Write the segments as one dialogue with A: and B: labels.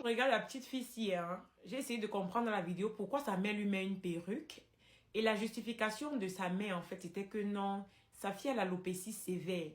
A: Regarde la petite fille ici, hein. J'ai essayé de comprendre dans la vidéo pourquoi sa mère lui met une perruque. Et la justification de sa mère, en fait, c'était que non, sa fille a l'alopécie sévère.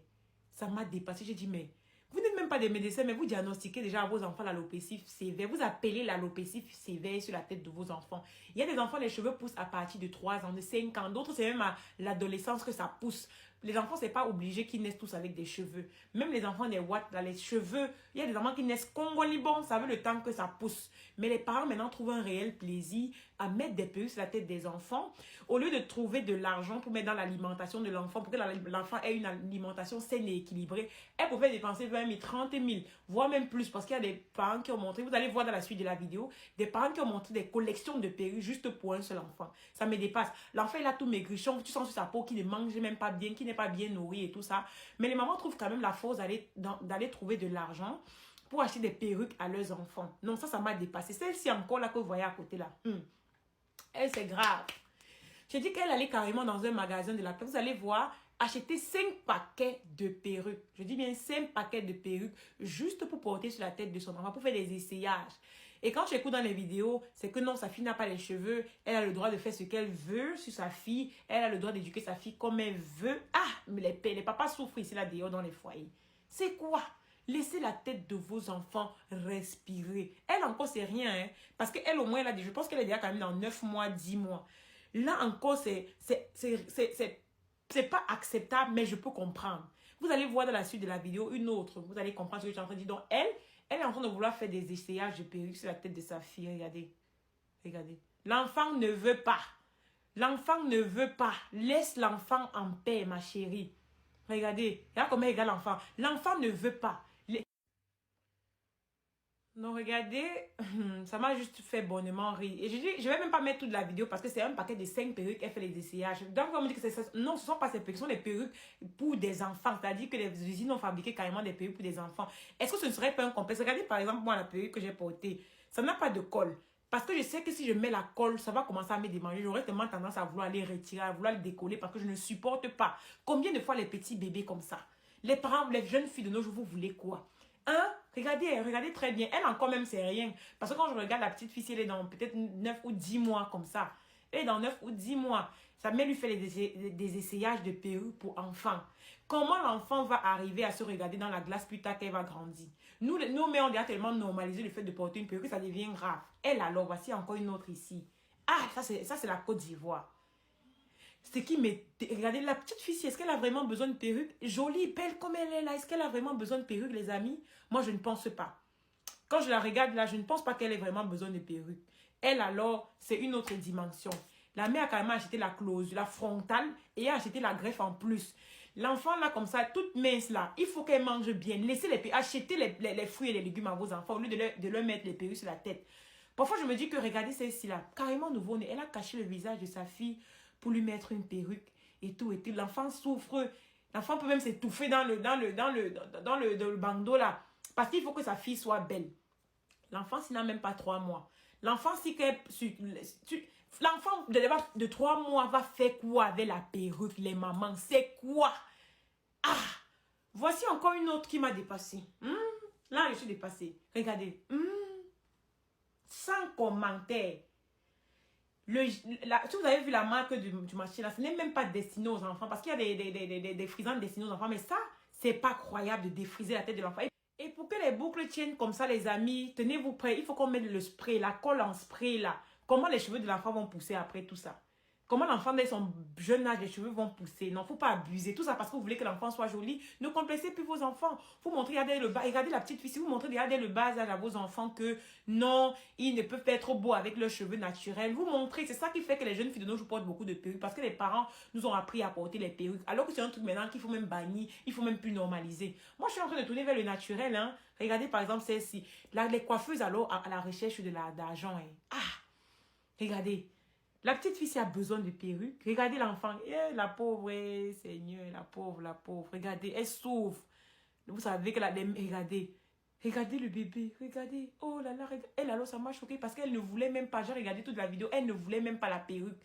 A: Ça m'a dépassé. J'ai dit, mais vous n'êtes même pas des médecins, mais vous diagnostiquez déjà à vos enfants l'alopécie sévère. Vous appelez l'alopécie sévère sur la tête de vos enfants. Il y a des enfants, les cheveux poussent à partir de 3 ans, de 5 ans. D'autres, c'est même à l'adolescence que ça pousse. Les enfants, c'est pas obligé qu'ils naissent tous avec des cheveux. Même les enfants des Watts, là, les cheveux, il y a des enfants qui naissent congolibons, ça veut le temps que ça pousse. Mais les parents, maintenant, trouvent un réel plaisir à mettre des perruques sur la tête des enfants. Au lieu de trouver de l'argent pour mettre dans l'alimentation de l'enfant, pour que l'enfant ait une alimentation saine et équilibrée, elles pouvaient dépenser 20 000, 30 000, voire même plus, parce qu'il y a des parents qui ont montré, vous allez voir dans la suite de la vidéo, des parents qui ont montré des collections de perruques juste pour un seul enfant. Ça me dépasse. L'enfant, il a tout maigrichon, tu sens sur sa peau qu'il ne mange même pas bien, qu'il n'est pas bien nourri et tout ça. Mais les mamans trouvent quand même la force d'aller trouver de l'argent pour acheter des perruques à leurs enfants. Non, ça m'a dépassé. Celle-ci encore là que vous voyez à côté là. Elle, c'est grave. J'ai dit qu'elle allait carrément dans un magasin de la paix. Vous allez voir, acheter 5 paquets de perruques. Je dis bien 5 paquets de perruques juste pour porter sur la tête de son enfant, pour faire des essayages. Et quand j'écoute dans les vidéos, c'est que non, sa fille n'a pas les cheveux. Elle a le droit de faire ce qu'elle veut sur sa fille. Elle a le droit d'éduquer sa fille comme elle veut. Ah, mais les papas souffrent ici, là, dehors, dans les foyers. C'est quoi? Laissez la tête de vos enfants respirer. Elle encore, c'est rien, hein. Parce qu'elle, au moins, elle a dit, je pense qu'elle est déjà quand même dans 9 mois, 10 mois. Là encore, c'est pas acceptable, mais je peux comprendre. Vous allez voir dans la suite de la vidéo une autre. Vous allez comprendre ce que je suis en train de dire. Donc, elle est en train de vouloir faire des essayages de perruques sur la tête de sa fille. Regardez. Regardez. L'enfant ne veut pas. L'enfant ne veut pas. Laisse l'enfant en paix, ma chérie. Regardez. Regarde comment il regarde l'enfant. L'enfant ne veut pas. Non, regardez, ça m'a juste fait bonnement rire. Et je dis, je vais même pas mettre toute la vidéo parce que c'est un paquet de 5 perruques, elle fait les essayages. Donc, on me dit que c'est ça. Non, ce sont pas ces perruques, ce sont des perruques pour des enfants. C'est-à-dire que les usines ont fabriqué carrément des perruques pour des enfants. Est-ce que ce ne serait pas un complexe? Regardez, par exemple, moi, la perruque que j'ai portée, ça n'a pas de col. Parce que je sais que si je mets la colle, ça va commencer à me démanger. J'aurais tellement tendance à vouloir les retirer, à vouloir les décoller parce que je ne supporte pas. Combien de fois les petits bébés comme ça? Les parents, les jeunes filles de nos jours, vous voulez quoi? Hein? Regardez très bien. Elle encore même, c'est rien. Parce que quand je regarde la petite fille, elle est dans peut-être 9 ou 10 mois comme ça. Elle est dans 9 ou 10 mois. Sa mère lui fait des essayages de perruques pour enfants. Comment l'enfant va arriver à se regarder dans la glace plus tard qu'elle va grandir? Nous mères, on a tellement normalisé le fait de porter une perruque que ça devient grave. Elle alors, voici encore une autre ici. Ah, ça c'est la Côte d'Ivoire. Ce qui m'est... Regardez, la petite fille, est-ce qu'elle a vraiment besoin de perruque? Jolie, belle comme elle est là. Est-ce qu'elle a vraiment besoin de perruque, les amis? Moi, je ne pense pas. Quand je la regarde là, je ne pense pas qu'elle ait vraiment besoin de perruque. Elle, alors, c'est une autre dimension. La mère a carrément acheté la clause, la frontale, et a acheté la greffe en plus. L'enfant, là, comme ça, toute mince, là, il faut qu'elle mange bien. Laissez acheter les fruits et les légumes à vos enfants au lieu de leur mettre les perruques sur la tête. Parfois, je me dis que, regardez celle-ci, là, carrément nouveau-né. Elle a caché le visage de sa fille pour lui mettre une perruque et tout. L'enfant souffre. L'enfant peut même s'étouffer dans le bandeau là. Parce qu'il faut que sa fille soit belle. L'enfant, s'il n'a même pas 3 mois. L'enfant, l'enfant de 3 mois va faire quoi avec la perruque, les mamans? C'est quoi? Ah! Voici encore une autre qui m'a dépassée. Là, je suis dépassée. Regardez. Sans commentaire. Si vous avez vu la marque du machin là, ce n'est même pas destiné aux enfants. Parce qu'il y a des frisants destinés aux enfants. Mais ça, c'est pas croyable de défriser la tête de l'enfant. Et pour que les boucles tiennent comme ça, les amis, tenez-vous prêts. Il faut qu'on mette le spray, la colle en spray là. Comment les cheveux de l'enfant vont pousser après tout ça? Comment l'enfant, dès son jeune âge, les cheveux vont pousser? Non, faut pas abuser. Tout ça parce que vous voulez que l'enfant soit joli. Ne complexez plus vos enfants. Vous montrez, regardez la petite fille. Si vous montrez déjà dès le bas âge à vos enfants que non, ils ne peuvent pas être beaux avec leurs cheveux naturels. Vous montrez, c'est ça qui fait que les jeunes filles de nos jours portent beaucoup de perruques. Parce que les parents nous ont appris à porter les perruques. Alors que c'est un truc maintenant qu'il faut même bannir. Il faut même plus normaliser. Moi, je suis en train de tourner vers le naturel. Hein. Regardez par exemple celle-ci. Les coiffeuses alors à la recherche de d'argent. Hein. Ah, regardez. La petite fille, si a besoin de perruque, regardez l'enfant. La pauvre, Seigneur, la pauvre. Regardez, elle souffre. Vous savez que regardez. Regardez le bébé, regardez. Oh là là, regardez. Elle, alors, ça m'a choquée parce qu'elle ne voulait même pas. J'ai regardé toute la vidéo, elle ne voulait même pas la perruque.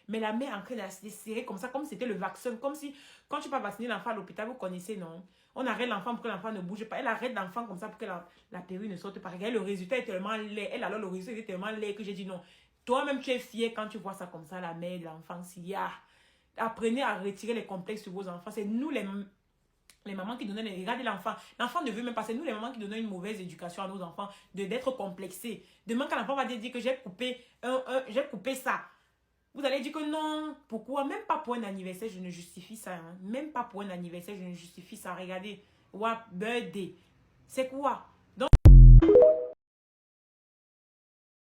A: Mais la mère en train de la serrer comme ça, comme si c'était le vaccin. Comme si, quand tu vas vacciner l'enfant à l'hôpital, vous connaissez, non? On arrête l'enfant pour que l'enfant ne bouge pas. Elle arrête l'enfant comme ça pour que la perruque ne saute pas. Regardez, le résultat est tellement laid. Elle, alors, le résultat est tellement laid que j'ai dit non. Toi-même, tu es fier quand tu vois ça comme ça, la mère de l'enfant. Apprenez à retirer les complexes sur vos enfants. C'est nous les mamans qui donnent, regardez l'enfant. L'enfant ne veut même pas. C'est nous les mamans qui donnons une mauvaise éducation à nos enfants, d'être complexés. Demain, quand l'enfant va dire que j'ai coupé ça. Vous allez dire que non. Pourquoi? Même pas pour un anniversaire, je ne justifie ça. Hein. Même pas pour un anniversaire, je ne justifie ça. Regardez. What birthday? C'est quoi?